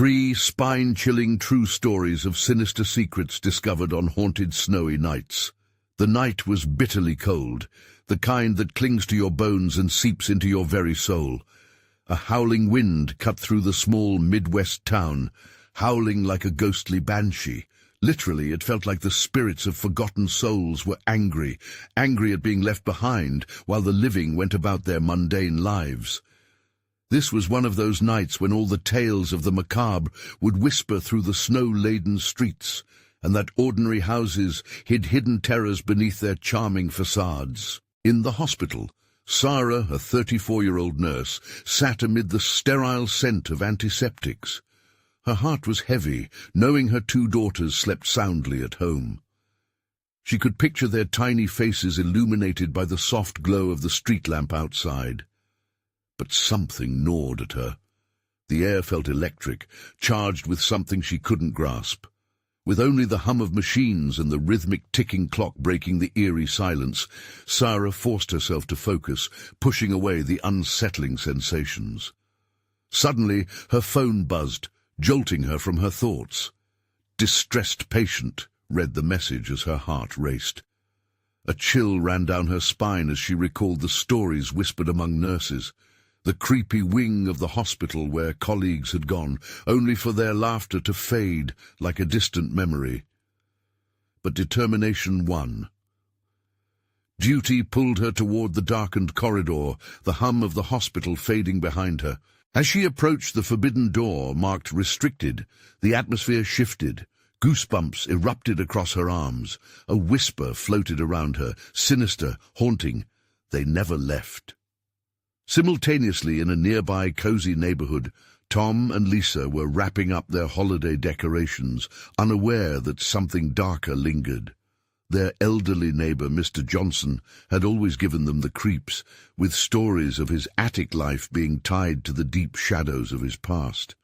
3 spine-chilling true stories of sinister secrets discovered on haunted snowy nights. The night was bitterly cold, the kind that clings to your bones and seeps into your very soul. A howling wind cut through the small Midwest town, howling like a ghostly banshee. Literally, it felt like the spirits of forgotten souls were angry at being left behind while the living went about their mundane lives. This was one of those nights when all the tales of the macabre would whisper through the snow-laden streets, and that ordinary houses hid hidden terrors beneath their charming facades. In the hospital, Sarah, a 34-year-old nurse, sat amid the sterile scent of antiseptics. Her heart was heavy, knowing her 2 daughters slept soundly at home. She could picture their tiny faces illuminated by the soft glow of the street lamp outside. But something gnawed at her. The air felt electric, charged with something she couldn't grasp. With only the hum of machines and the rhythmic ticking clock breaking the eerie silence, Sarah forced herself to focus, pushing away the unsettling sensations. Suddenly, her phone buzzed, jolting her from her thoughts. "Distressed patient," read the message as her heart raced. A chill ran down her spine as she recalled the stories whispered among nurses. The creepy wing of the hospital where colleagues had gone, only for their laughter to fade like a distant memory. But determination won. Duty pulled her toward the darkened corridor, the hum of the hospital fading behind her. As she approached the forbidden door marked restricted, the atmosphere shifted. Goosebumps erupted across her arms. A whisper floated around her, sinister, haunting. They never left. Simultaneously, in a nearby cozy neighborhood, Tom and Lisa were wrapping up their holiday decorations, unaware that something darker lingered. Their elderly neighbor, Mr. Johnson, had always given them the creeps, with stories of his attic life being tied to the deep shadows of his past.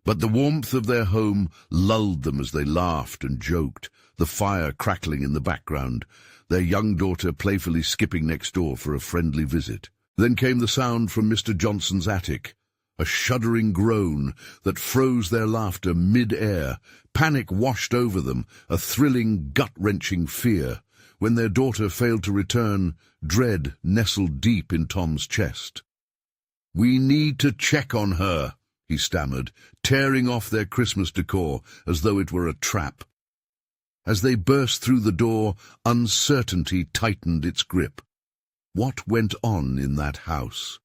But the warmth of their home lulled them as they laughed and joked, the fire crackling in the background, their young daughter playfully skipping next door for a friendly visit. Then came the sound from Mr. Johnson's attic, a shuddering groan that froze their laughter mid-air. Panic washed over them, a thrilling, gut-wrenching fear. When their daughter failed to return, dread nestled deep in Tom's chest. "We need to check on her," he stammered, tearing off their Christmas decor as though it were a trap. As they burst through the door, uncertainty tightened its grip. What went on in that house?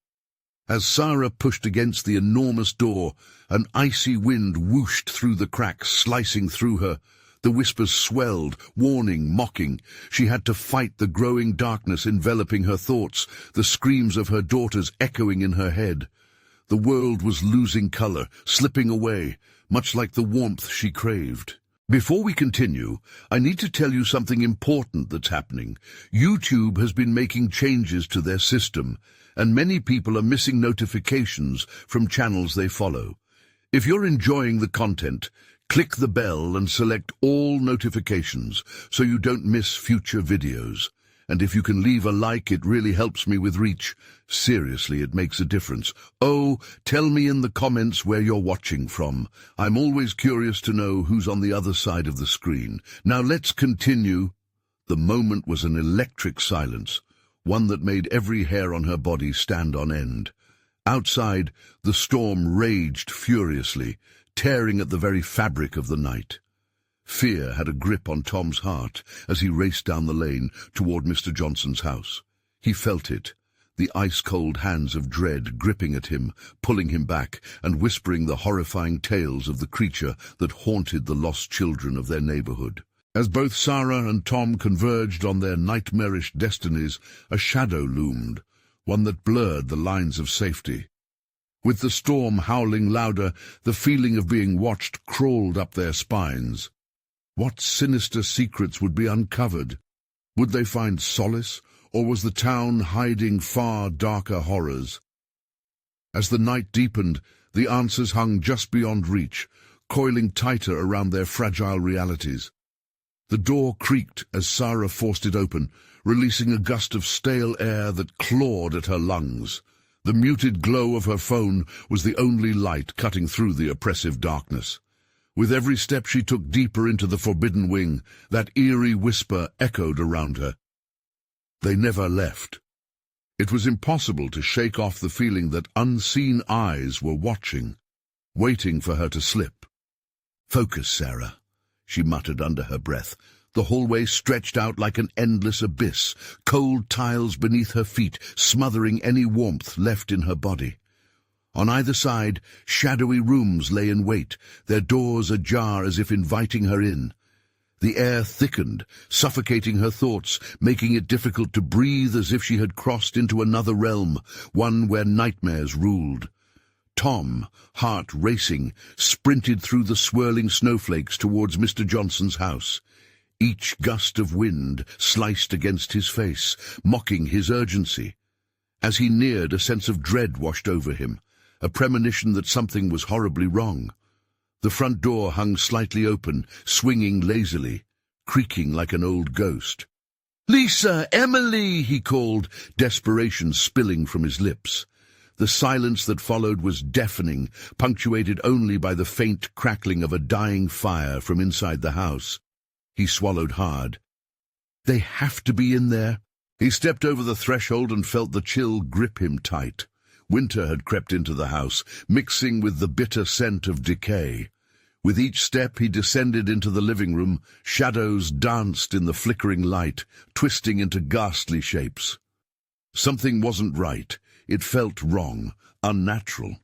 As Sarah pushed against the enormous door, an icy wind whooshed through the cracks, slicing through her. The whispers swelled, warning, mocking. She had to fight the growing darkness enveloping her thoughts, the screams of her daughters echoing in her head. The world was losing color, slipping away, much like the warmth she craved. Before we continue, I need to tell you something important that's happening. YouTube has been making changes to their system, and many people are missing notifications from channels they follow. If you're enjoying the content, click the bell and select all notifications so you don't miss future videos. And if you can leave a like, it really helps me with reach. Seriously, it makes a difference. Oh, tell me in the comments where you're watching from. I'm always curious to know who's on the other side of the screen. Now let's continue. The moment was an electric silence, one that made every hair on her body stand on end. Outside, the storm raged furiously, tearing at the very fabric of the night. Fear had a grip on Tom's heart as he raced down the lane toward Mr. Johnson's house. He felt it, the ice-cold hands of dread gripping at him, pulling him back, and whispering the horrifying tales of the creature that haunted the lost children of their neighborhood. As both Sarah and Tom converged on their nightmarish destinies, a shadow loomed, one that blurred the lines of safety. With the storm howling louder, the feeling of being watched crawled up their spines. What sinister secrets would be uncovered? Would they find solace, or was the town hiding far darker horrors? As the night deepened, the answers hung just beyond reach, coiling tighter around their fragile realities. The door creaked as Sarah forced it open, releasing a gust of stale air that clawed at her lungs. The muted glow of her phone was the only light cutting through the oppressive darkness. With every step she took deeper into the forbidden wing, that eerie whisper echoed around her. They never left. It was impossible to shake off the feeling that unseen eyes were watching, waiting for her to slip. "Focus, Sarah," she muttered under her breath. The hallway stretched out like an endless abyss, cold tiles beneath her feet smothering any warmth left in her body. On either side, shadowy rooms lay in wait, their doors ajar as if inviting her in. The air thickened, suffocating her thoughts, making it difficult to breathe, as if she had crossed into another realm, one where nightmares ruled. Tom, heart racing, sprinted through the swirling snowflakes towards Mr. Johnson's house. Each gust of wind sliced against his face, mocking his urgency. As he neared, a sense of dread washed over him, a premonition that something was horribly wrong. The front door hung slightly open, swinging lazily, creaking like an old ghost. "Lisa! Emily!" he called, desperation spilling from his lips. The silence that followed was deafening, punctuated only by the faint crackling of a dying fire from inside the house. He swallowed hard. "They have to be in there." He stepped over the threshold and felt the chill grip him tight. Winter had crept into the house, mixing with the bitter scent of decay. With each step he descended into the living room, shadows danced in the flickering light, twisting into ghastly shapes. Something wasn't right. It felt wrong, unnatural.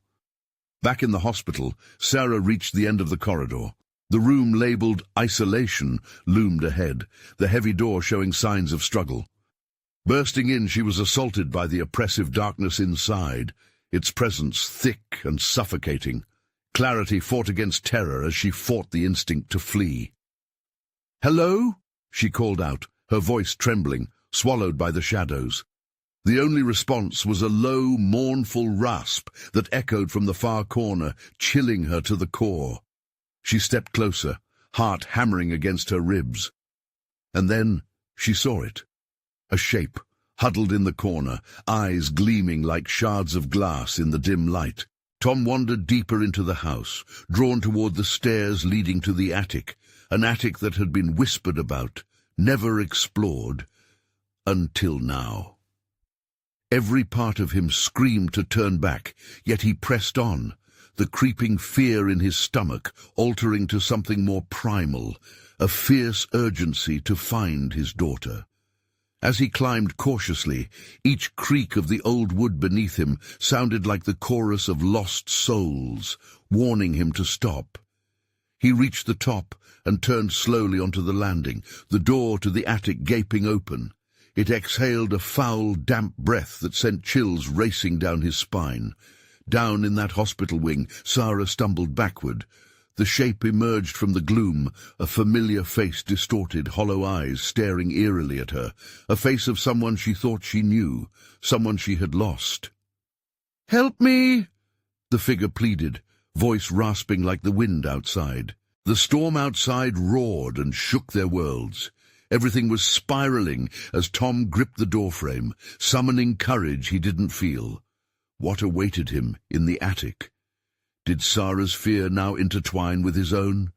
Back in the hospital, Sarah reached the end of the corridor. The room labeled isolation loomed ahead, the heavy door showing signs of struggle. Bursting in, she was assaulted by the oppressive darkness inside, its presence thick and suffocating. Clarity fought against terror as she fought the instinct to flee. "Hello?" she called out, her voice trembling, swallowed by the shadows. The only response was a low, mournful rasp that echoed from the far corner, chilling her to the core. She stepped closer, heart hammering against her ribs. And then she saw it. A shape, huddled in the corner, eyes gleaming like shards of glass in the dim light. Tom wandered deeper into the house, drawn toward the stairs leading to the attic, an attic that had been whispered about, never explored, until now. Every part of him screamed to turn back, yet he pressed on, the creeping fear in his stomach altering to something more primal, a fierce urgency to find his daughter. As he climbed cautiously, each creak of the old wood beneath him sounded like the chorus of lost souls, warning him to stop. He reached the top and turned slowly onto the landing, the door to the attic gaping open. It exhaled a foul, damp breath that sent chills racing down his spine. Down in that hospital wing, Sarah stumbled backward. The shape emerged from the gloom, a familiar face distorted, hollow eyes staring eerily at her, a face of someone she thought she knew, someone she had lost. "Help me!" the figure pleaded, voice rasping like the wind outside. The storm outside roared and shook their worlds. Everything was spiraling as Tom gripped the doorframe, summoning courage he didn't feel. What awaited him in the attic? Did Sarah's fear now intertwine with his own?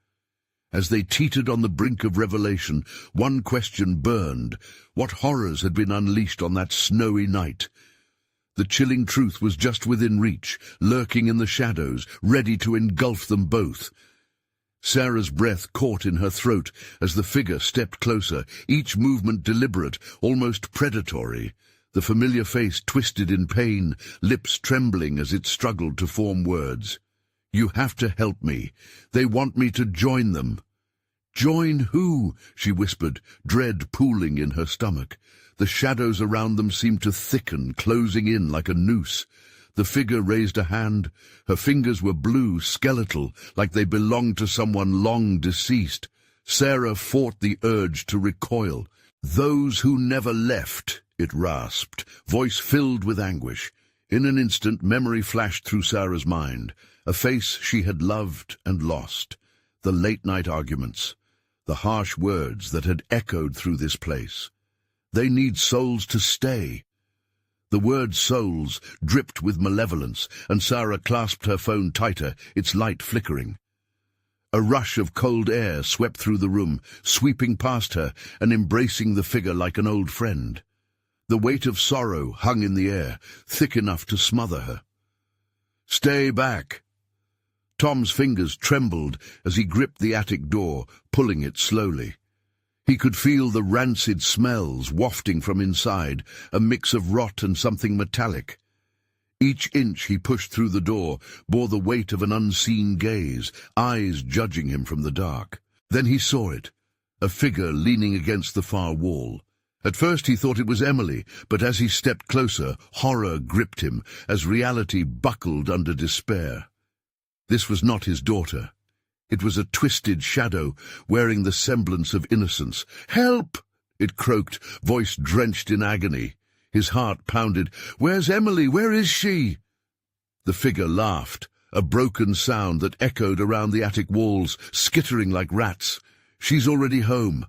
As they teetered on the brink of revelation, one question burned. What horrors had been unleashed on that snowy night? The chilling truth was just within reach, lurking in the shadows, ready to engulf them both. Sarah's breath caught in her throat as the figure stepped closer, each movement deliberate, almost predatory. The familiar face twisted in pain, lips trembling as it struggled to form words. "You have to help me. They want me to join them." "Join who?" she whispered, dread pooling in her stomach. The shadows around them seemed to thicken, closing in like a noose. The figure raised a hand. Her fingers were blue, skeletal, like they belonged to someone long deceased. Sarah fought the urge to recoil. "Those who never left," it rasped, voice filled with anguish. In an instant, memory flashed through Sarah's mind, a face she had loved and lost, the late-night arguments, the harsh words that had echoed through this place. They need souls to stay. The word souls dripped with malevolence, and Sarah clasped her phone tighter, its light flickering. A rush of cold air swept through the room, sweeping past her and embracing the figure like an old friend. The weight of sorrow hung in the air, thick enough to smother her. "Stay back!" Tom's fingers trembled as he gripped the attic door, pulling it slowly. He could feel the rancid smells wafting from inside, a mix of rot and something metallic. Each inch he pushed through the door bore the weight of an unseen gaze, eyes judging him from the dark. Then he saw it, a figure leaning against the far wall. At first he thought it was Emily, but as he stepped closer, horror gripped him as reality buckled under despair. This was not his daughter. It was a twisted shadow, wearing the semblance of innocence. "Help!" it croaked, voice drenched in agony. His heart pounded. "Where's Emily? Where is she?" The figure laughed, a broken sound that echoed around the attic walls, skittering like rats. "She's already home,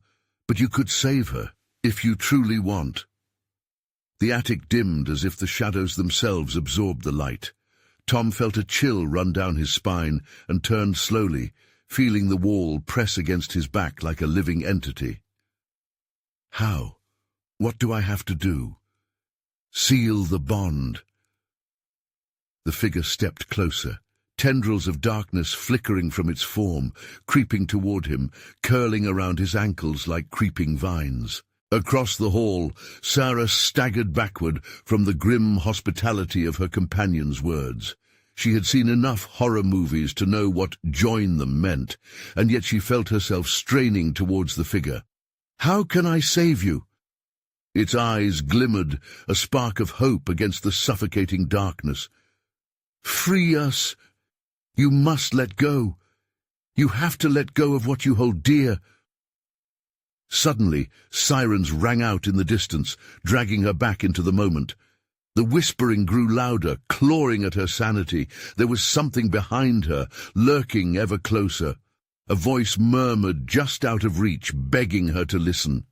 but you could save her, if you truly want." The attic dimmed as if the shadows themselves absorbed the light. Tom felt a chill run down his spine and turned slowly, feeling the wall press against his back like a living entity. "How? What do I have to do?" "Seal the bond." The figure stepped closer, tendrils of darkness flickering from its form, creeping toward him, curling around his ankles like creeping vines. Across the hall, Sarah staggered backward from the grim hospitality of her companion's words. She had seen enough horror movies to know what "join them" meant, and yet she felt herself straining towards the figure. "How can I save you?" Its eyes glimmered, a spark of hope against the suffocating darkness. "Free us. You must let go. You have to let go of what you hold dear." Suddenly, sirens rang out in the distance, dragging her back into the moment. The whispering grew louder, clawing at her sanity. There was something behind her, lurking ever closer. A voice murmured just out of reach, begging her to listen.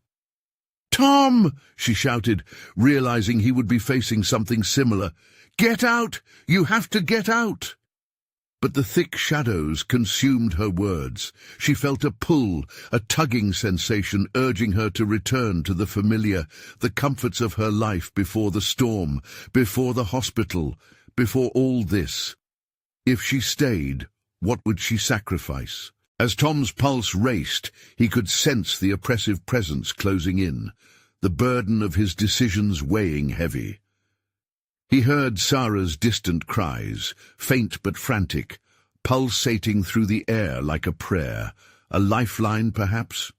"Tom!" she shouted, realizing he would be facing something similar. "Get out! You have to get out!" But the thick shadows consumed her words. She felt a pull, a tugging sensation urging her to return to the familiar, the comforts of her life before the storm, before the hospital, before all this. If she stayed, what would she sacrifice? As Tom's pulse raced, he could sense the oppressive presence closing in, the burden of his decisions weighing heavy. He heard Sarah's distant cries, faint but frantic, pulsating through the air like a prayer, a lifeline perhaps.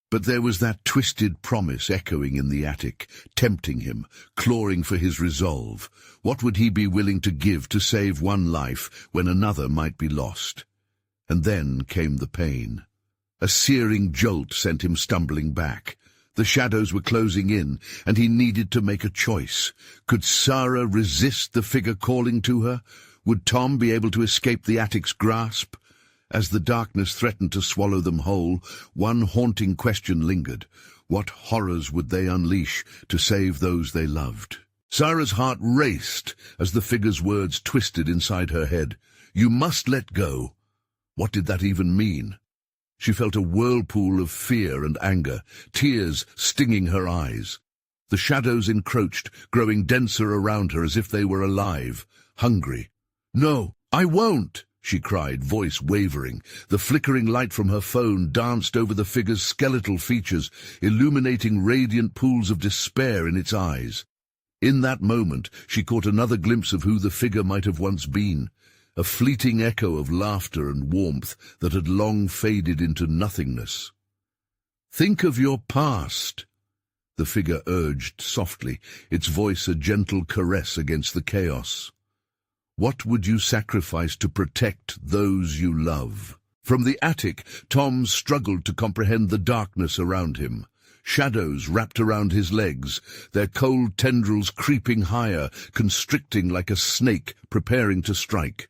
But there was that twisted promise echoing in the attic, tempting him, clawing for his resolve. What would he be willing to give to save one life when another might be lost? And then came the pain. A searing jolt sent him stumbling back. The shadows were closing in, and he needed to make a choice. Could Sarah resist the figure calling to her? Would Tom be able to escape the attic's grasp? As the darkness threatened to swallow them whole, one haunting question lingered. What horrors would they unleash to save those they loved? Sarah's heart raced as the figure's words twisted inside her head. "You must let go." What did that even mean? She felt a whirlpool of fear and anger, tears stinging her eyes. The shadows encroached, growing denser around her as if they were alive, hungry. "No, I won't!" she cried, voice wavering. The flickering light from her phone danced over the figure's skeletal features, illuminating radiant pools of despair in its eyes. In that moment, she caught another glimpse of who the figure might have once been. A fleeting echo of laughter and warmth that had long faded into nothingness. "Think of your past," the figure urged softly, its voice a gentle caress against the chaos. "What would you sacrifice to protect those you love?" From the attic, Tom struggled to comprehend the darkness around him. Shadows wrapped around his legs, their cold tendrils creeping higher, constricting like a snake preparing to strike.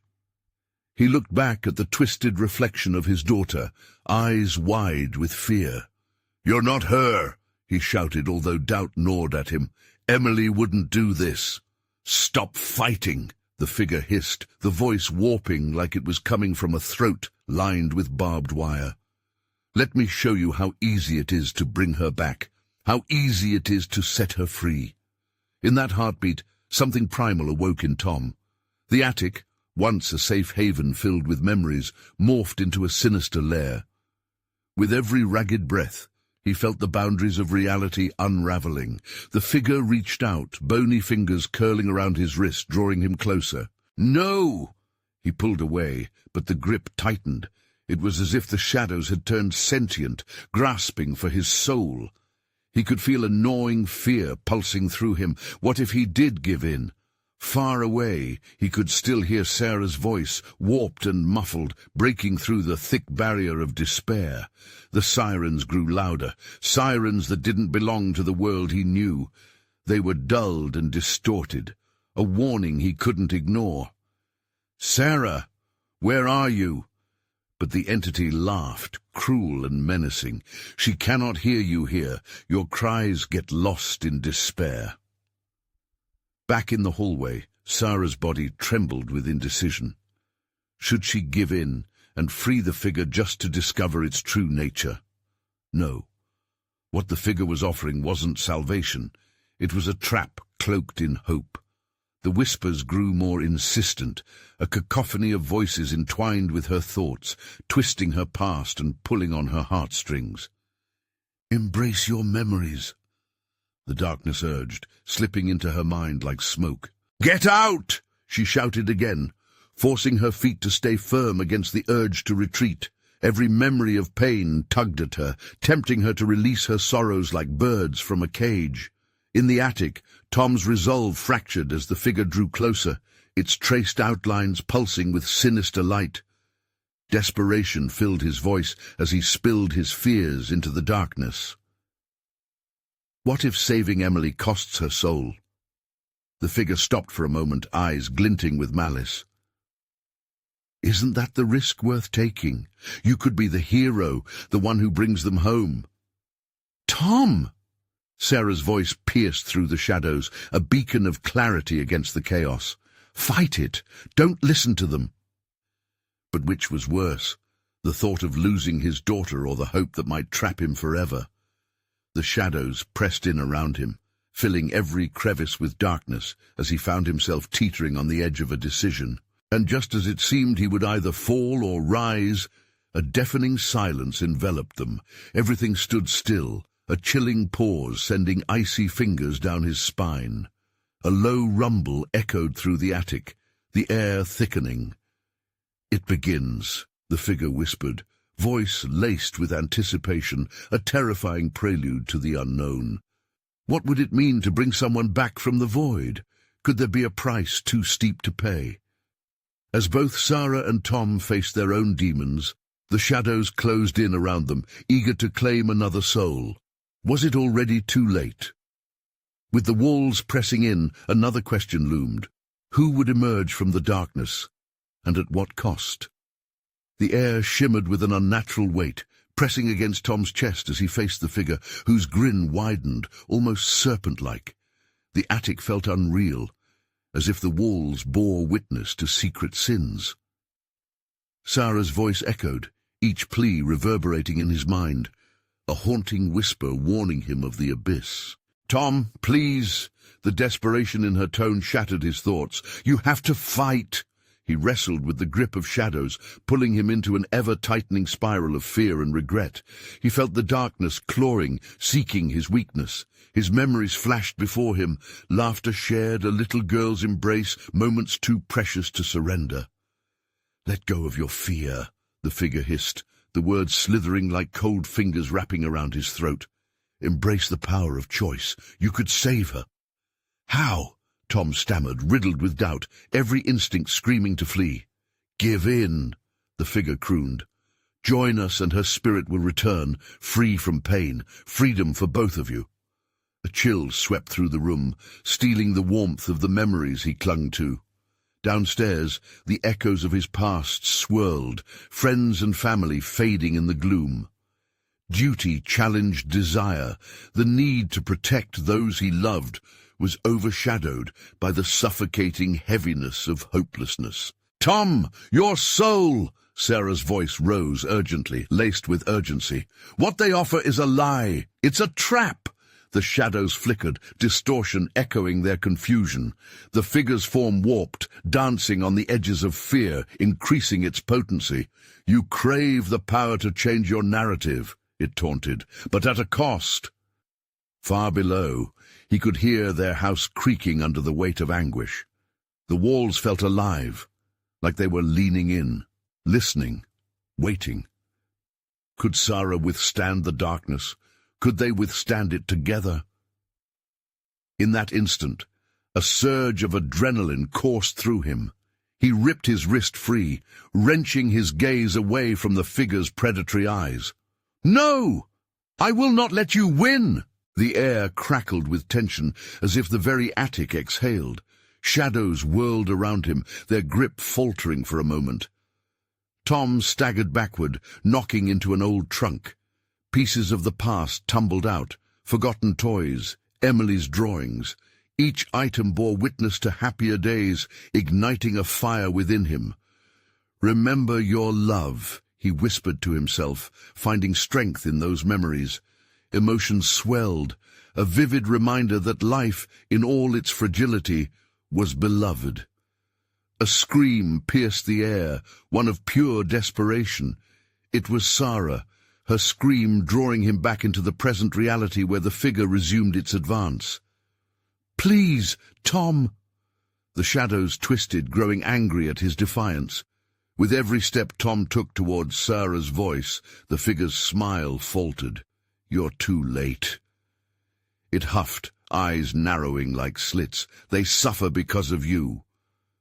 He looked back at the twisted reflection of his daughter, eyes wide with fear. "You're not her," he shouted, although doubt gnawed at him. Emily wouldn't do this. Stop fighting, the figure hissed, the voice warping like it was coming from a throat lined with barbed wire. Let me show you how easy it is to bring her back, how easy it is to set her free. In that heartbeat, something primal awoke in Tom. The attic, once a safe haven filled with memories, morphed into a sinister lair. With every ragged breath, he felt the boundaries of reality unraveling. The figure reached out, bony fingers curling around his wrist, drawing him closer. "No!" He pulled away, but the grip tightened. It was as if the shadows had turned sentient, grasping for his soul. He could feel a gnawing fear pulsing through him. What if he did give in? Far away, he could still hear Sarah's voice, warped and muffled, breaking through the thick barrier of despair. The sirens grew louder, sirens that didn't belong to the world he knew. They were dulled and distorted, a warning he couldn't ignore. "Sarah, where are you?" But the entity laughed, cruel and menacing. "She cannot hear you here. Your cries get lost in despair." Back in the hallway, Sarah's body trembled with indecision. Should she give in and free the figure just to discover its true nature? No. What the figure was offering wasn't salvation. It was a trap cloaked in hope. The whispers grew more insistent, a cacophony of voices entwined with her thoughts, twisting her past and pulling on her heartstrings. "Embrace your memories," the darkness urged, slipping into her mind like smoke. "Get out!" she shouted again, forcing her feet to stay firm against the urge to retreat. Every memory of pain tugged at her, tempting her to release her sorrows like birds from a cage. In the attic, Tom's resolve fractured as the figure drew closer, its traced outlines pulsing with sinister light. Desperation filled his voice as he spilled his fears into the darkness. What if saving Emily costs her soul? The figure stopped for a moment, eyes glinting with malice. "Isn't that the risk worth taking? You could be the hero, the one who brings them home." "Tom!" Sarah's voice pierced through the shadows, a beacon of clarity against the chaos. "Fight it! Don't listen to them!" But which was worse, the thought of losing his daughter or the hope that might trap him forever? The shadows pressed in around him, filling every crevice with darkness as he found himself teetering on the edge of a decision. And just as it seemed he would either fall or rise, a deafening silence enveloped them. Everything stood still, a chilling pause sending icy fingers down his spine. A low rumble echoed through the attic, the air thickening. "It begins," the figure whispered, voice laced with anticipation, a terrifying prelude to the unknown. What would it mean to bring someone back from the void? Could there be a price too steep to pay? As both Sarah and Tom faced their own demons, the shadows closed in around them, eager to claim another soul. Was it already too late? With the walls pressing in, another question loomed. Who would emerge from the darkness, and at what cost? The air shimmered with an unnatural weight, pressing against Tom's chest as he faced the figure, whose grin widened, almost serpent-like. The attic felt unreal, as if the walls bore witness to secret sins. Sarah's voice echoed, each plea reverberating in his mind, a haunting whisper warning him of the abyss. "Tom, please!" The desperation in her tone shattered his thoughts. "You have to fight!" He wrestled with the grip of shadows, pulling him into an ever-tightening spiral of fear and regret. He felt the darkness clawing, seeking his weakness. His memories flashed before him, laughter shared, a little girl's embrace, moments too precious to surrender. "Let go of your fear," the figure hissed, the words slithering like cold fingers wrapping around his throat. "Embrace the power of choice. You could save her." "How?" Tom stammered, riddled with doubt, every instinct screaming to flee. "Give in," the figure crooned. "Join us and her spirit will return, free from pain, freedom for both of you." A chill swept through the room, stealing the warmth of the memories he clung to. Downstairs, the echoes of his past swirled, friends and family fading in the gloom. Duty challenged desire. The need to protect those he loved was overshadowed by the suffocating heaviness of hopelessness. "Tom, your soul!" Sarah's voice rose urgently, laced with urgency. "What they offer is a lie. It's a trap." The shadows flickered, distortion echoing their confusion. The figure's form warped, dancing on the edges of fear, increasing its potency. "You crave the power to change your narrative," it taunted, "but at a cost." Far below, he could hear their house creaking under the weight of anguish. The walls felt alive, like they were leaning in, listening, waiting. Could Sarah withstand the darkness? Could they withstand it together? In that instant, a surge of adrenaline coursed through him. He ripped his wrist free, wrenching his gaze away from the figure's predatory eyes. "No! I will not let you win!" The air crackled with tension, as if the very attic exhaled. Shadows whirled around him, their grip faltering for a moment. Tom staggered backward, knocking into an old trunk. Pieces of the past tumbled out, forgotten toys, Emily's drawings. Each item bore witness to happier days, igniting a fire within him. "Remember your love," he whispered to himself, finding strength in those memories. Emotions swelled, a vivid reminder that life, in all its fragility, was beloved. A scream pierced the air, one of pure desperation. It was Sarah, her scream drawing him back into the present reality where the figure resumed its advance. "Please, Tom!" The shadows twisted, growing angry at his defiance. With every step Tom took towards Sarah's voice, the figure's smile faltered. "You're too late." It huffed, eyes narrowing like slits. "They suffer because of you."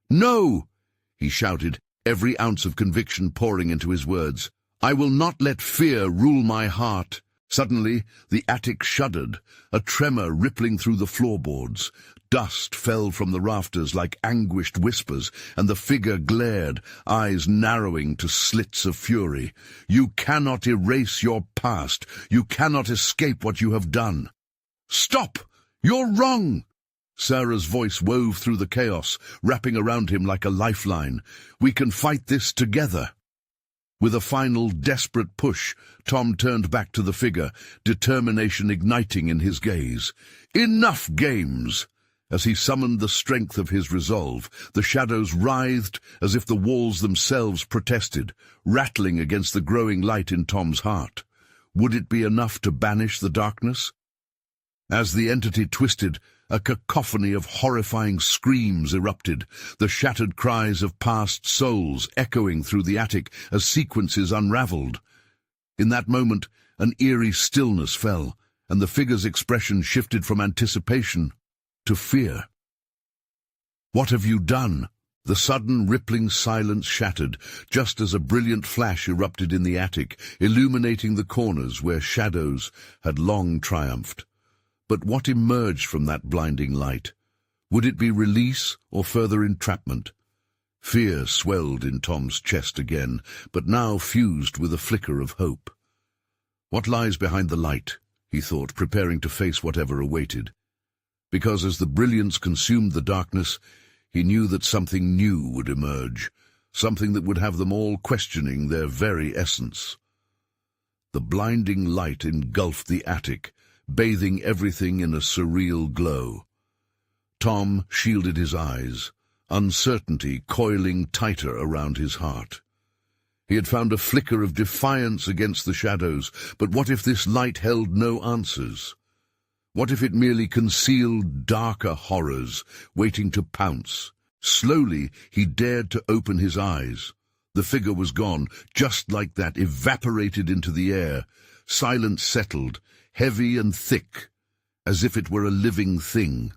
"No!" he shouted, every ounce of conviction pouring into his words. "I will not let fear rule my heart." Suddenly, the attic shuddered, a tremor rippling through the floorboards. Dust fell from the rafters like anguished whispers, and the figure glared, eyes narrowing to slits of fury. "You cannot erase your past. You cannot escape what you have done." "Stop! You're wrong!" Sarah's voice wove through the chaos, wrapping around him like a lifeline. "We can fight this together." With a final, desperate push, Tom turned back to the figure, determination igniting in his gaze. "Enough games!" As he summoned the strength of his resolve, the shadows writhed as if the walls themselves protested, rattling against the growing light in Tom's heart. Would it be enough to banish the darkness? As the entity twisted, a cacophony of horrifying screams erupted, the shattered cries of past souls echoing through the attic as sequences unraveled. In that moment, an eerie stillness fell, and the figure's expression shifted from anticipation to fear. "What have you done?" The sudden rippling silence shattered, just as a brilliant flash erupted in the attic, illuminating the corners where shadows had long triumphed. But what emerged from that blinding light? Would it be release or further entrapment? Fear swelled in Tom's chest again, but now fused with a flicker of hope. What lies behind the light? He thought, preparing to face whatever awaited. Because as the brilliance consumed the darkness, he knew that something new would emerge, something that would have them all questioning their very essence. The blinding light engulfed the attic, bathing everything in a surreal glow. Tom shielded his eyes, uncertainty coiling tighter around his heart. He had found a flicker of defiance against the shadows, but what if this light held no answers? What if it merely concealed darker horrors, waiting to pounce? Slowly, he dared to open his eyes. The figure was gone, just like that, evaporated into the air. Silence settled, heavy and thick, as if it were a living thing.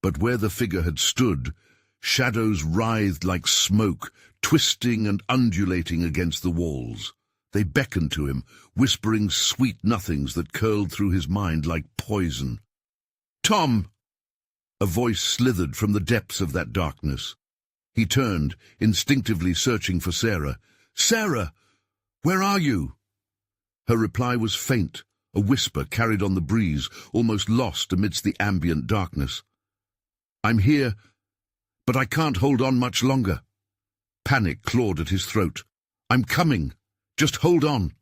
But where the figure had stood, shadows writhed like smoke, twisting and undulating against the walls. They beckoned to him, whispering sweet nothings that curled through his mind like poison. "Tom!" A voice slithered from the depths of that darkness. He turned, instinctively searching for Sarah. "Sarah! Where are you?" Her reply was faint, a whisper carried on the breeze, almost lost amidst the ambient darkness. "I'm here, but I can't hold on much longer." Panic clawed at his throat. "I'm coming. Just hold on."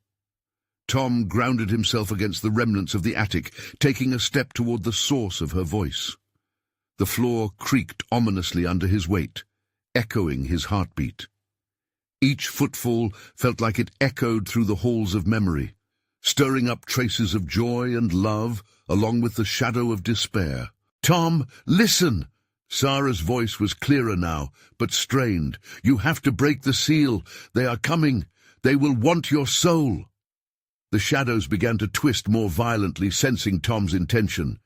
Tom grounded himself against the remnants of the attic, taking a step toward the source of her voice. The floor creaked ominously under his weight, echoing his heartbeat. Each footfall felt like it echoed through the halls of memory, stirring up traces of joy and love, along with the shadow of despair. "Tom, listen!" Sarah's voice was clearer now, but strained. "You have to break the seal. They are coming. They will want your soul." The shadows began to twist more violently, sensing Tom's intention.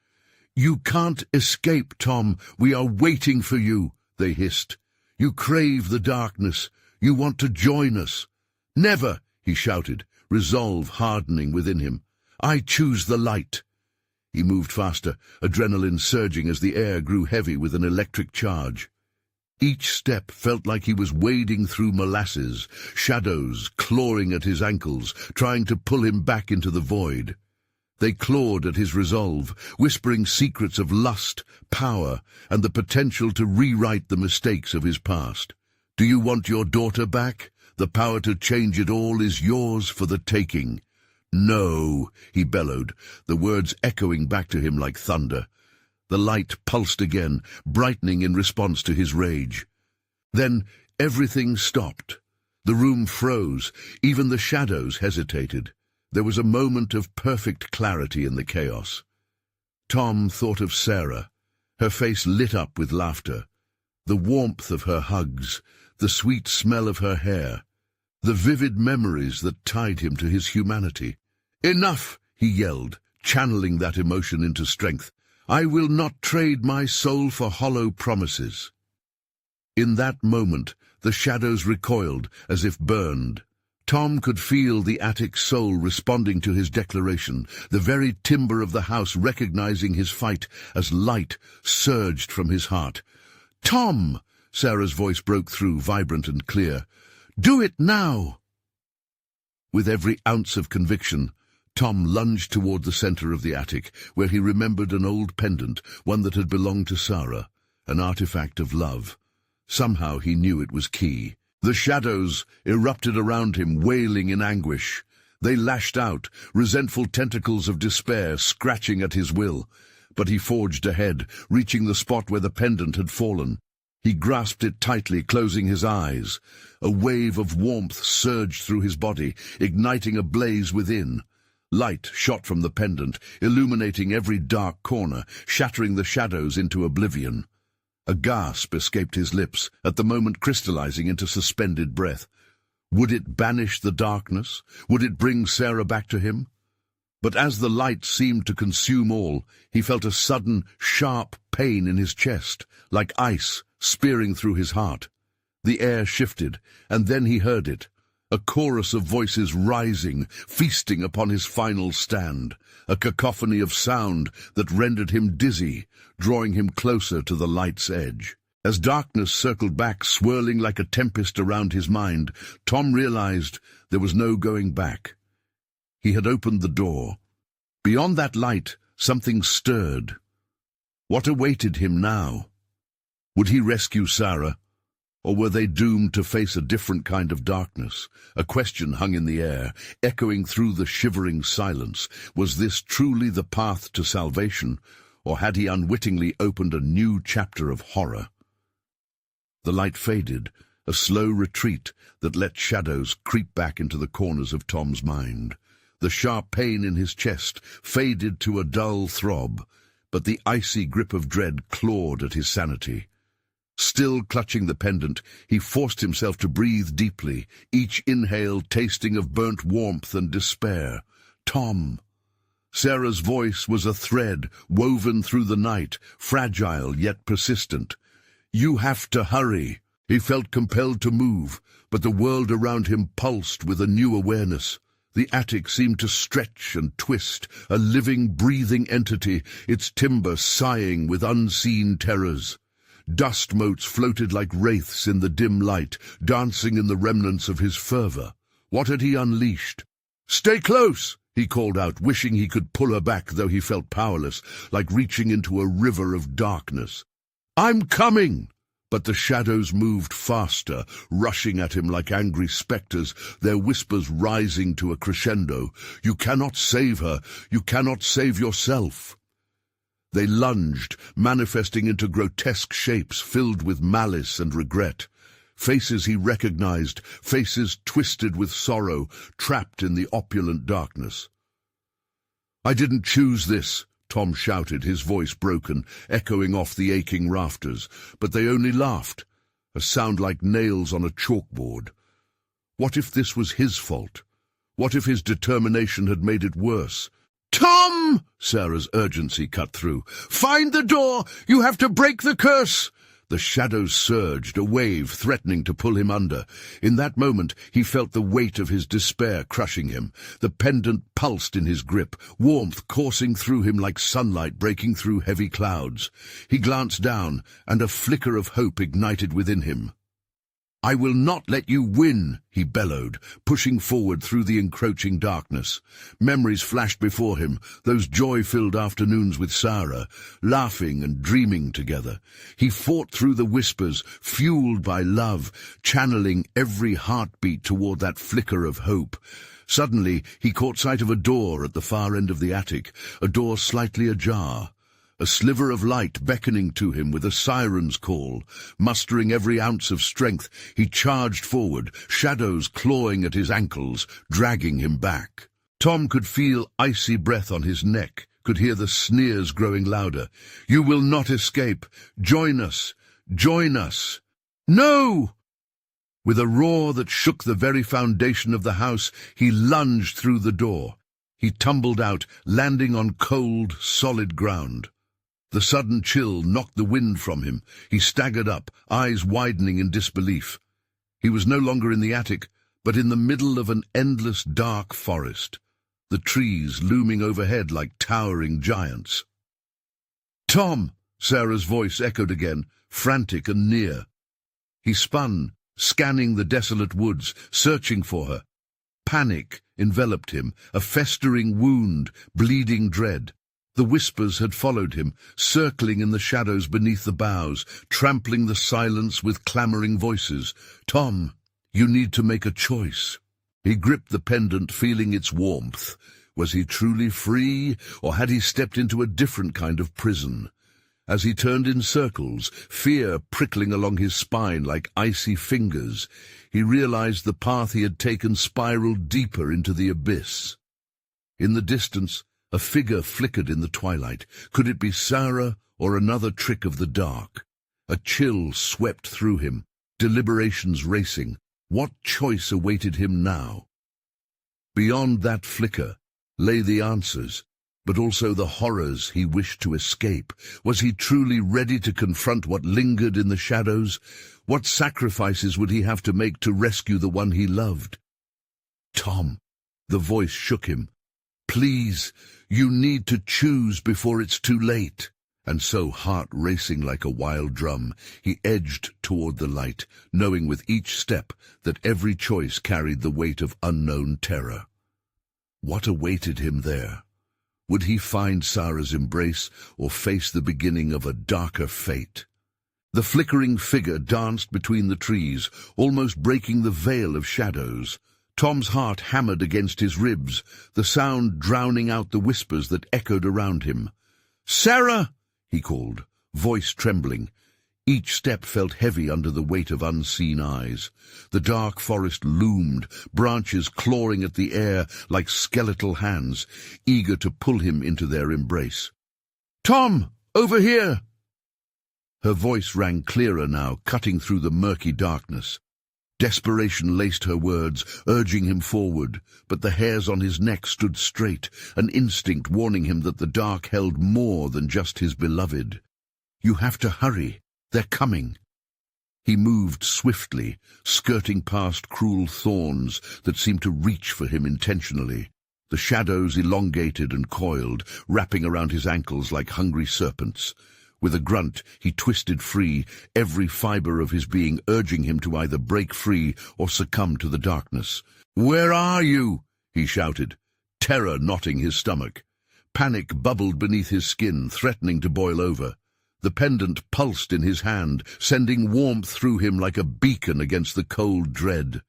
"You can't escape, Tom. We are waiting for you," they hissed. "You crave the darkness. You want to join us." "Never," he shouted, resolve hardening within him. "I choose the light." He moved faster, adrenaline surging as the air grew heavy with an electric charge. Each step felt like he was wading through molasses, shadows clawing at his ankles, trying to pull him back into the void. They clawed at his resolve, whispering secrets of lust, power, and the potential to rewrite the mistakes of his past. "Do you want your daughter back? The power to change it all is yours for the taking." "No," he bellowed, the words echoing back to him like thunder. The light pulsed again, brightening in response to his rage. Then everything stopped. The room froze. Even the shadows hesitated. There was a moment of perfect clarity in the chaos. Tom thought of Sarah. Her face lit up with laughter. The warmth of her hugs, the sweet smell of her hair, the vivid memories that tied him to his humanity. "Enough!" he yelled, channeling that emotion into strength. "I will not trade my soul for hollow promises." In that moment, the shadows recoiled as if burned. Tom could feel the attic's soul responding to his declaration, the very timber of the house recognizing his fight as light surged from his heart. "Tom!" Sarah's voice broke through, vibrant and clear. "Do it now!" With every ounce of conviction, Tom lunged toward the center of the attic, where he remembered an old pendant, one that had belonged to Sarah, an artifact of love. Somehow he knew it was key. The shadows erupted around him, wailing in anguish. They lashed out, resentful tentacles of despair scratching at his will. But he forged ahead, reaching the spot where the pendant had fallen. He grasped it tightly, closing his eyes. A wave of warmth surged through his body, igniting a blaze within. Light shot from the pendant, illuminating every dark corner, shattering the shadows into oblivion. A gasp escaped his lips, at the moment crystallizing into suspended breath. Would it banish the darkness? Would it bring Sarah back to him? But as the light seemed to consume all, he felt a sudden, sharp pain in his chest, like ice spearing through his heart. The air shifted, and then he heard it. A chorus of voices rising, feasting upon his final stand, a cacophony of sound that rendered him dizzy, drawing him closer to the light's edge. As darkness circled back, swirling like a tempest around his mind, Tom realized there was no going back. He had opened the door. Beyond that light, something stirred. What awaited him now? Would he rescue Sarah? Or were they doomed to face a different kind of darkness? A question hung in the air, echoing through the shivering silence. Was this truly the path to salvation, or had he unwittingly opened a new chapter of horror? The light faded, a slow retreat that let shadows creep back into the corners of Tom's mind. The sharp pain in his chest faded to a dull throb, but the icy grip of dread clawed at his sanity. Still clutching the pendant, he forced himself to breathe deeply, each inhale tasting of burnt warmth and despair. Tom! Sarah's voice was a thread woven through the night, fragile yet persistent. "You have to hurry." He felt compelled to move, but the world around him pulsed with a new awareness. The attic seemed to stretch and twist, a living, breathing entity, its timber sighing with unseen terrors. Dust motes floated like wraiths in the dim light, dancing in the remnants of his fervor. What had he unleashed? "Stay close!" he called out, wishing he could pull her back, though he felt powerless, like reaching into a river of darkness. "I'm coming!" But the shadows moved faster, rushing at him like angry spectres, their whispers rising to a crescendo. "You cannot save her. You cannot save yourself." They lunged, manifesting into grotesque shapes filled with malice and regret. Faces he recognized, faces twisted with sorrow, trapped in the opulent darkness. "I didn't choose this," Tom shouted, his voice broken, echoing off the aching rafters, but they only laughed, a sound like nails on a chalkboard. What if this was his fault? What if his determination had made it worse? "Tom!" Sarah's urgency cut through. "Find the door! You have to break the curse!" The shadows surged, a wave threatening to pull him under. In that moment, he felt the weight of his despair crushing him. The pendant pulsed in his grip, warmth coursing through him like sunlight breaking through heavy clouds. He glanced down, and a flicker of hope ignited within him. "I will not let you win," he bellowed, pushing forward through the encroaching darkness. Memories flashed before him, those joy-filled afternoons with Sarah, laughing and dreaming together. He fought through the whispers, fueled by love, channeling every heartbeat toward that flicker of hope. Suddenly, he caught sight of a door at the far end of the attic, a door slightly ajar. A sliver of light beckoning to him with a siren's call. Mustering every ounce of strength, he charged forward, shadows clawing at his ankles, dragging him back. Tom could feel icy breath on his neck, could hear the sneers growing louder. "You will not escape. Join us. Join us." "No!" With a roar that shook the very foundation of the house, he lunged through the door. He tumbled out, landing on cold, solid ground. The sudden chill knocked the wind from him. He staggered up, eyes widening in disbelief. He was no longer in the attic, but in the middle of an endless dark forest, the trees looming overhead like towering giants. "Tom!" Sarah's voice echoed again, frantic and near. He spun, scanning the desolate woods, searching for her. Panic enveloped him, a festering wound, bleeding dread. The whispers had followed him, circling in the shadows beneath the boughs, trampling the silence with clamoring voices. "Tom, you need to make a choice." He gripped the pendant, feeling its warmth. Was he truly free, or had he stepped into a different kind of prison? As he turned in circles, fear prickling along his spine like icy fingers, he realized the path he had taken spiraled deeper into the abyss. In the distance, a figure flickered in the twilight. Could it be Sarah or another trick of the dark? A chill swept through him, deliberations racing. What choice awaited him now? Beyond that flicker lay the answers, but also the horrors he wished to escape. Was he truly ready to confront what lingered in the shadows? What sacrifices would he have to make to rescue the one he loved? "Tom," the voice shook him. "Please, you need to choose before it's too late." And so, heart racing like a wild drum, he edged toward the light, knowing with each step that every choice carried the weight of unknown terror. What awaited him there? Would he find Sarah's embrace or face the beginning of a darker fate? The flickering figure danced between the trees, almost breaking the veil of shadows. Tom's heart hammered against his ribs, the sound drowning out the whispers that echoed around him. "Sarah!" he called, voice trembling. Each step felt heavy under the weight of unseen eyes. The dark forest loomed, branches clawing at the air like skeletal hands, eager to pull him into their embrace. "Tom, over here!" Her voice rang clearer now, cutting through the murky darkness. Desperation laced her words, urging him forward, but the hairs on his neck stood straight, an instinct warning him that the dark held more than just his beloved. "You have to hurry. They're coming." He moved swiftly, skirting past cruel thorns that seemed to reach for him intentionally. The shadows elongated and coiled, wrapping around his ankles like hungry serpents. With a grunt, he twisted free, every fiber of his being urging him to either break free or succumb to the darkness. "Where are you?" he shouted, terror knotting his stomach. Panic bubbled beneath his skin, threatening to boil over. The pendant pulsed in his hand, sending warmth through him like a beacon against the cold dread.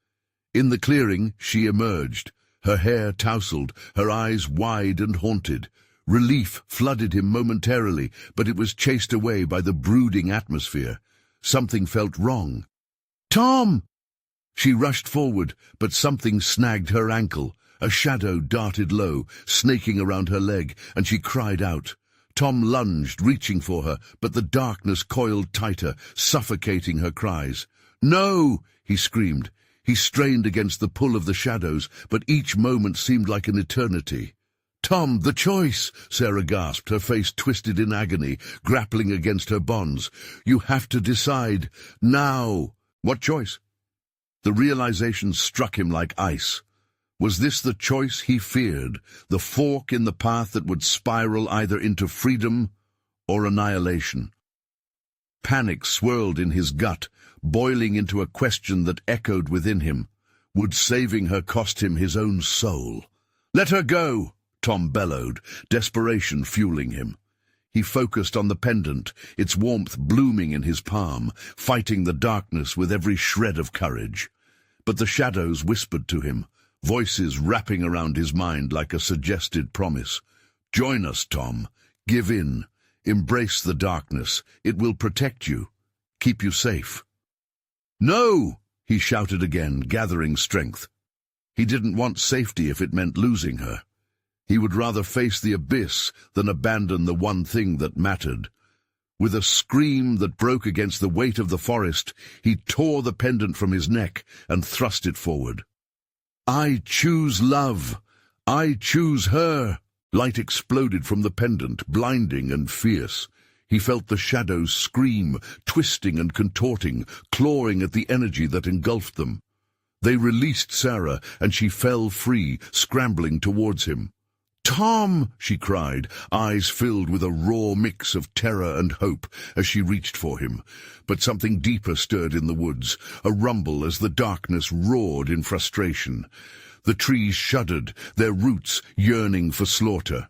In the clearing, she emerged, her hair tousled, her eyes wide and haunted. Relief flooded him momentarily, but it was chased away by the brooding atmosphere. Something felt wrong. "Tom!" She rushed forward, but something snagged her ankle. A shadow darted low, snaking around her leg, and she cried out. Tom lunged, reaching for her, but the darkness coiled tighter, suffocating her cries. "No!" he screamed. He strained against the pull of the shadows, but each moment seemed like an eternity. "Tom, the choice!" Sarah gasped, her face twisted in agony, grappling against her bonds. "You have to decide. Now!" "What choice?" The realization struck him like ice. Was this the choice he feared, the fork in the path that would spiral either into freedom or annihilation? Panic swirled in his gut, boiling into a question that echoed within him. Would saving her cost him his own soul? "Let her go!" Tom bellowed, desperation fueling him. He focused on the pendant, its warmth blooming in his palm, fighting the darkness with every shred of courage. But the shadows whispered to him, voices wrapping around his mind like a suggested promise. "Join us, Tom. Give in. Embrace the darkness. It will protect you. Keep you safe." "No!" he shouted again, gathering strength. He didn't want safety if it meant losing her. He would rather face the abyss than abandon the one thing that mattered. With a scream that broke against the weight of the forest, he tore the pendant from his neck and thrust it forward. "I choose love. I choose her." Light exploded from the pendant, blinding and fierce. He felt the shadows scream, twisting and contorting, clawing at the energy that engulfed them. They released Sarah, and she fell free, scrambling towards him. "Tom!" she cried, eyes filled with a raw mix of terror and hope as she reached for him. But something deeper stirred in the woods, a rumble as the darkness roared in frustration. The trees shuddered, their roots yearning for slaughter.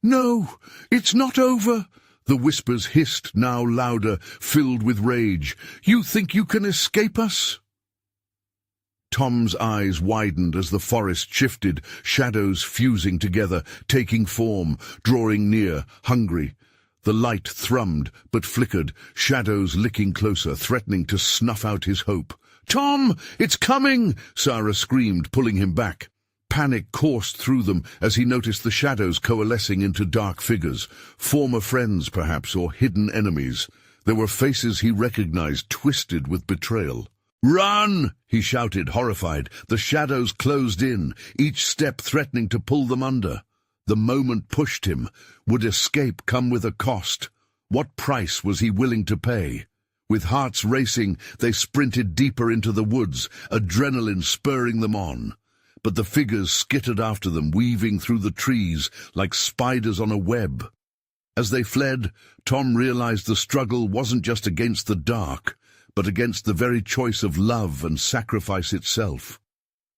"No, it's not over!" The whispers hissed, now louder, filled with rage. "You think you can escape us?" Tom's eyes widened as the forest shifted, shadows fusing together, taking form, drawing near, hungry. The light thrummed, but flickered, shadows licking closer, threatening to snuff out his hope. "Tom, it's coming!" Sarah screamed, pulling him back. Panic coursed through them as he noticed the shadows coalescing into dark figures, former friends perhaps, or hidden enemies. There were faces he recognized, twisted with betrayal. "Run!" he shouted, horrified. The shadows closed in, each step threatening to pull them under. The moment pushed him. Would escape come with a cost? What price was he willing to pay? With hearts racing, they sprinted deeper into the woods, adrenaline spurring them on. But the figures skittered after them, weaving through the trees like spiders on a web. As they fled, Tom realized the struggle wasn't just against the dark, but against the very choice of love and sacrifice itself.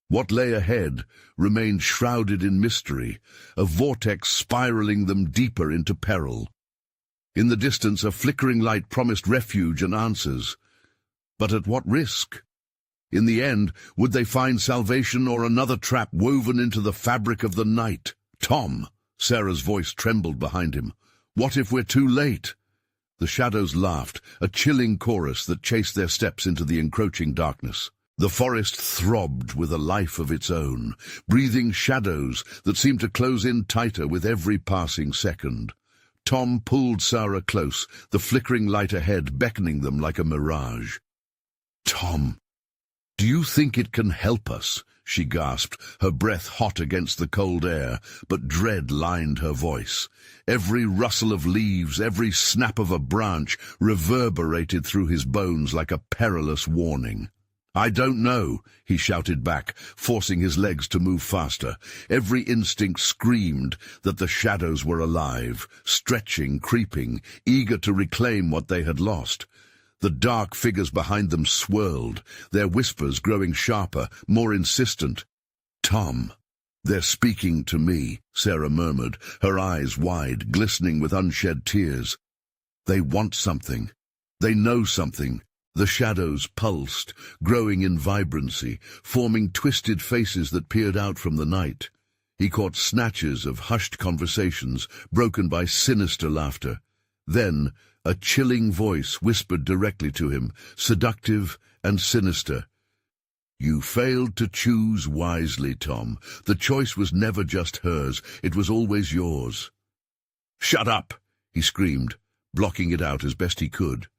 What lay ahead remained shrouded in mystery, a vortex spiraling them deeper into peril. In the distance, a flickering light promised refuge and answers. But at what risk? In the end, would they find salvation or another trap woven into the fabric of the night? "Tom!" Sarah's voice trembled behind him. "What if we're too late?" The shadows laughed, a chilling chorus that chased their steps into the encroaching darkness. The forest throbbed with a life of its own, breathing shadows that seemed to close in tighter with every passing second. Tom pulled Sarah close, the flickering light ahead beckoning them like a mirage. "Tom, do you think it can help us?" she gasped, her breath hot against the cold air, but dread lined her voice. Every rustle of leaves, every snap of a branch reverberated through his bones like a perilous warning. "I don't know," he shouted back, forcing his legs to move faster. Every instinct screamed that the shadows were alive, stretching, creeping, eager to reclaim what they had lost. The dark figures behind them swirled, their whispers growing sharper, more insistent. "Tom, "They're speaking to me," Sarah murmured, her eyes wide, glistening with unshed tears. "They want something. They know something." The shadows pulsed, growing in vibrancy, forming twisted faces that peered out from the night. He caught snatches of hushed conversations, broken by sinister laughter. Then a chilling voice whispered directly to him, seductive and sinister. "You failed to choose wisely, Tom. The choice was never just hers, it was always yours." "Shut up!" he screamed, blocking it out as best he could.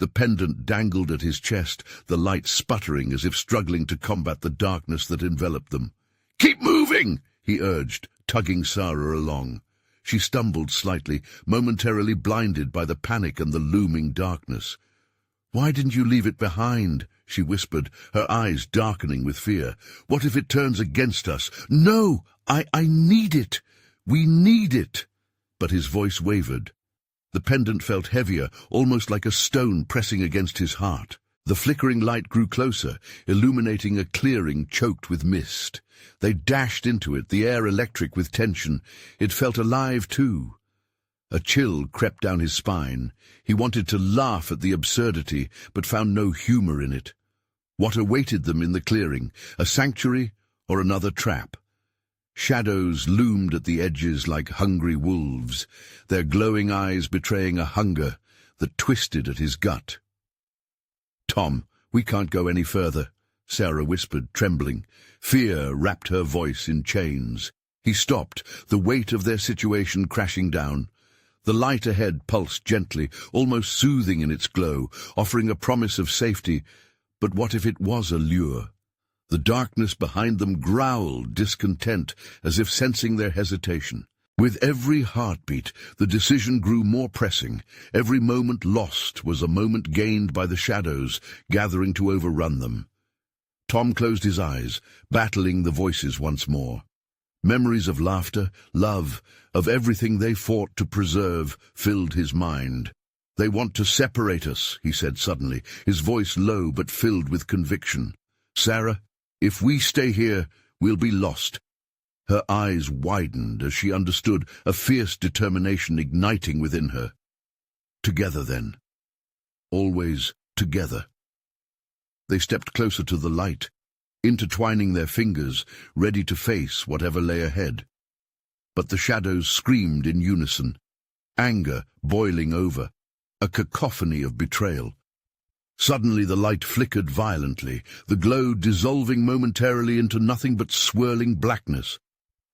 The pendant dangled at his chest, the light sputtering as if struggling to combat the darkness that enveloped them. "Keep moving!" he urged, tugging Sarah along. She stumbled slightly, momentarily blinded by the panic and the looming darkness. "Why didn't you leave it behind?" she whispered, her eyes darkening with fear. "What if it turns against us?" "No, I need it. We need it." But his voice wavered. The pendant felt heavier, almost like a stone pressing against his heart. The flickering light grew closer, illuminating a clearing choked with mist. They dashed into it, the air electric with tension. It felt alive too. A chill crept down his spine. He wanted to laugh at the absurdity, but found no humor in it. What awaited them in the clearing? A sanctuary or another trap? Shadows loomed at the edges like hungry wolves, their glowing eyes betraying a hunger that twisted at his gut. "Tom, we can't go any further," Sarah whispered, trembling. Fear wrapped her voice in chains. He stopped, the weight of their situation crashing down. The light ahead pulsed gently, almost soothing in its glow, offering a promise of safety. But what if it was a lure? The darkness behind them growled, discontent, as if sensing their hesitation. With every heartbeat, the decision grew more pressing. Every moment lost was a moment gained by the shadows, gathering to overrun them. Tom closed his eyes, battling the voices once more. Memories of laughter, love, of everything they fought to preserve, filled his mind. "They want to separate us," he said suddenly, his voice low but filled with conviction. "Sarah, if we stay here, we'll be lost." Her eyes widened as she understood, a fierce determination igniting within her. Together, then. Always together. They stepped closer to the light, intertwining their fingers, ready to face whatever lay ahead. But the shadows screamed in unison, anger boiling over, a cacophony of betrayal. Suddenly the light flickered violently, the glow dissolving momentarily into nothing but swirling blackness.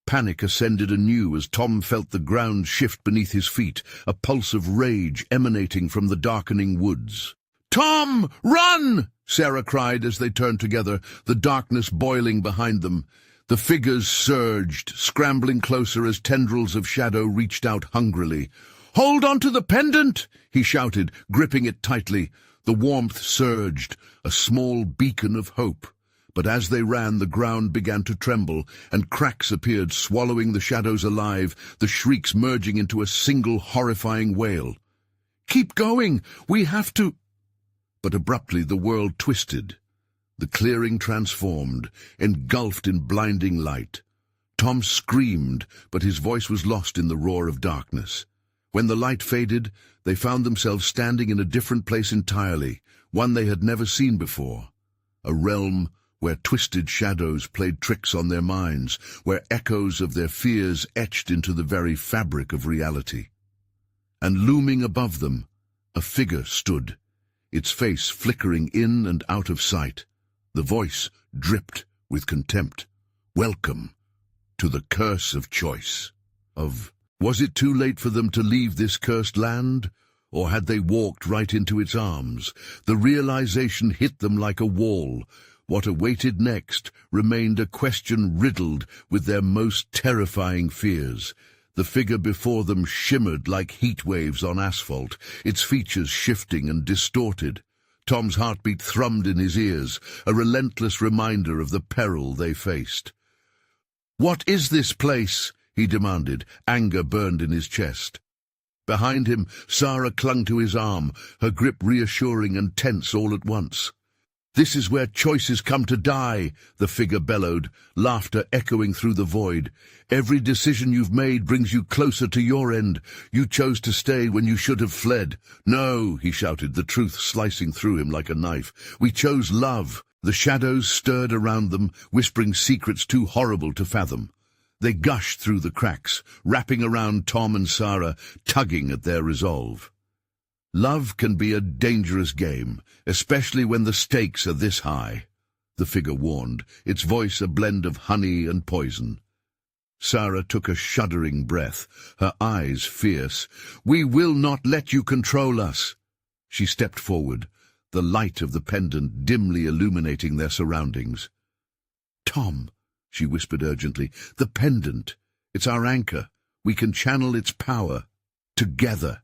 Panic ascended anew as Tom felt the ground shift beneath his feet, a pulse of rage emanating from the darkening woods. "Tom, run!" Sarah cried as they turned together, the darkness boiling behind them. The figures surged, scrambling closer as tendrils of shadow reached out hungrily. "Hold on to the pendant!" he shouted, gripping it tightly. The warmth surged, a small beacon of hope. But as they ran, the ground began to tremble, and cracks appeared, swallowing the shadows alive, the shrieks merging into a single horrifying wail. "Keep going! We have to—" But abruptly the world twisted. The clearing transformed, engulfed in blinding light. Tom screamed, but his voice was lost in the roar of darkness. When the light faded, they found themselves standing in a different place entirely, one they had never seen before. A realm where twisted shadows played tricks on their minds, where echoes of their fears etched into the very fabric of reality. And looming above them, a figure stood, its face flickering in and out of sight. The voice dripped with contempt. "Welcome to the curse of choice." Was it too late for them to leave this cursed land? Or had they walked right into its arms? The realization hit them like a wall. What awaited next remained a question riddled with their most terrifying fears. The figure before them shimmered like heat waves on asphalt, its features shifting and distorted. Tom's heartbeat thrummed in his ears, a relentless reminder of the peril they faced. "What is this place?" he demanded, anger burned in his chest. Behind him, Sarah clung to his arm, her grip reassuring and tense all at once. This is where choices come to die, the figure bellowed, laughter echoing through the void. Every decision you've made brings you closer to your end. You chose to stay when you should have fled. No, he shouted, the truth slicing through him like a knife. We chose love. The shadows stirred around them, whispering secrets too horrible to fathom. They gushed through the cracks, wrapping around Tom and Sarah, tugging at their resolve. Love can be a dangerous game, especially when the stakes are this high, the figure warned, its voice a blend of honey and poison. Sarah took a shuddering breath, her eyes fierce. We will not let you control us. She stepped forward, the light of the pendant dimly illuminating their surroundings. Tom, she whispered urgently, the pendant. It's our anchor. We can channel its power. Together.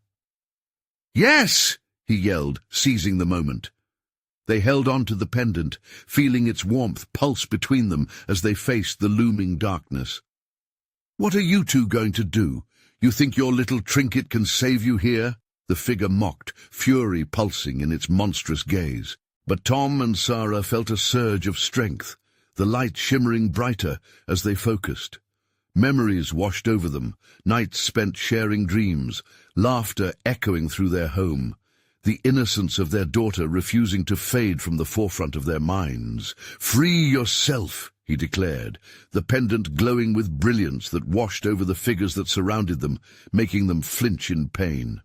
Yes, he yelled, seizing the moment. They held on to the pendant, feeling its warmth pulse between them as they faced the looming darkness. What are you two going to do? You think your little trinket can save you here? The figure mocked, fury pulsing in its monstrous gaze. But Tom and Sarah felt a surge of strength, the light shimmering brighter as they focused. Memories washed over them, nights spent sharing dreams, laughter echoing through their home, the innocence of their daughter refusing to fade from the forefront of their minds. Free yourself, he declared, the pendant glowing with brilliance that washed over the figures that surrounded them, making them flinch in pain.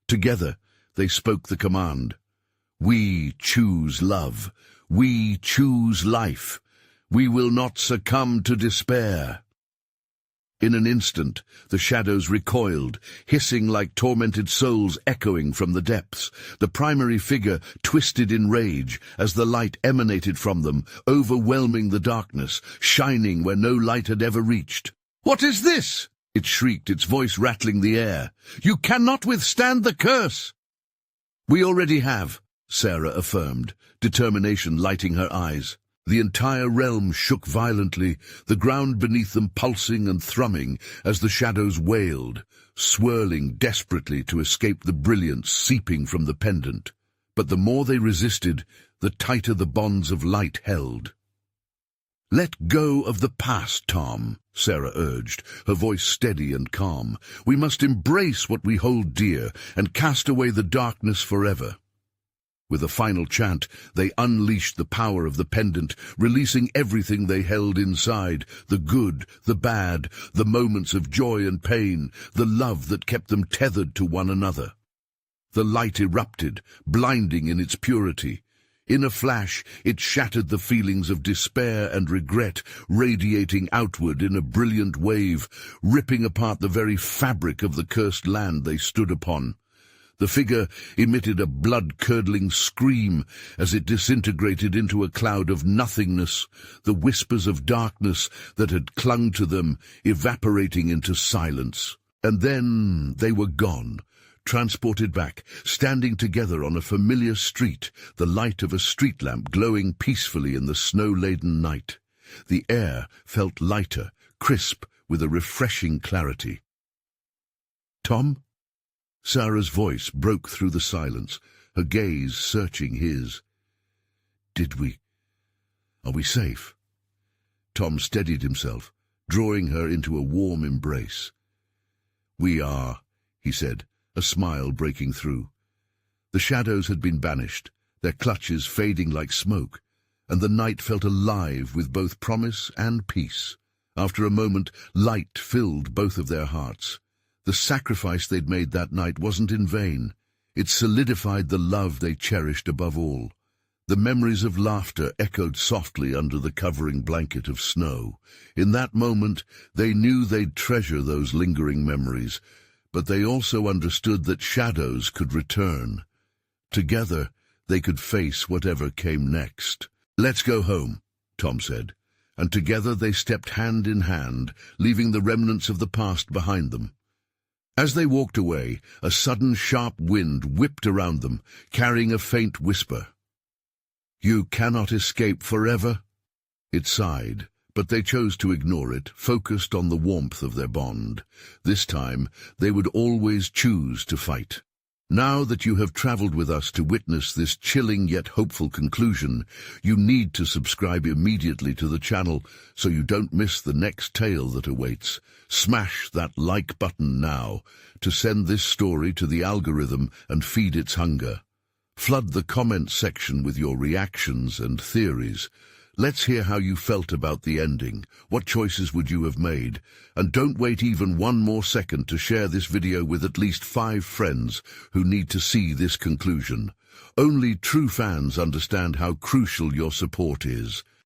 Together, they spoke the command. We choose love. We choose life. We will not succumb to despair. In an instant, the shadows recoiled, hissing like tormented souls echoing from the depths. The primary figure twisted in rage as the light emanated from them, overwhelming the darkness, shining where no light had ever reached. "What is this?" it shrieked, its voice rattling the air. "You cannot withstand the curse!" "We already have," Sarah affirmed, determination lighting her eyes. The entire realm shook violently, the ground beneath them pulsing and thrumming as the shadows wailed, swirling desperately to escape the brilliance seeping from the pendant. But the more they resisted, the tighter the bonds of light held. "Let go of the past, Tom," Sarah urged, her voice steady and calm. "We must embrace what we hold dear and cast away the darkness forever." With a final chant, they unleashed the power of the pendant, releasing everything they held inside, the good, the bad, the moments of joy and pain, the love that kept them tethered to one another. The light erupted, blinding in its purity. In a flash, it shattered the feelings of despair and regret, radiating outward in a brilliant wave, ripping apart the very fabric of the cursed land they stood upon. The figure emitted a blood-curdling scream as it disintegrated into a cloud of nothingness, the whispers of darkness that had clung to them evaporating into silence. And then they were gone, transported back, standing together on a familiar street, the light of a street lamp glowing peacefully in the snow-laden night. The air felt lighter, crisp, with a refreshing clarity. "Tom?" Sarah's voice broke through the silence, her gaze searching his. Are we safe?" Tom steadied himself, drawing her into a warm embrace. "We are," he said, a smile breaking through. The shadows had been banished, their clutches fading like smoke, and the night felt alive with both promise and peace. After a moment, light filled both of their hearts. The sacrifice they'd made that night wasn't in vain. It solidified the love they cherished above all. The memories of laughter echoed softly under the covering blanket of snow. In that moment, they knew they'd treasure those lingering memories, but they also understood that shadows could return. Together, they could face whatever came next. "Let's go home," Tom said, and together they stepped hand in hand, leaving the remnants of the past behind them. As they walked away, a sudden sharp wind whipped around them, carrying a faint whisper. "You cannot escape forever?" It sighed, but they chose to ignore it, focused on the warmth of their bond. This time, they would always choose to fight. Now that you have traveled with us to witness this chilling yet hopeful conclusion, you need to subscribe immediately to the channel so you don't miss the next tale that awaits. Smash that like button now to send this story to the algorithm and feed its hunger. Flood the comments section with your reactions and theories. Let's hear how you felt about the ending. What choices would you have made? And don't wait even one more second to share this video with at least 5 friends who need to see this conclusion. Only true fans understand how crucial your support is.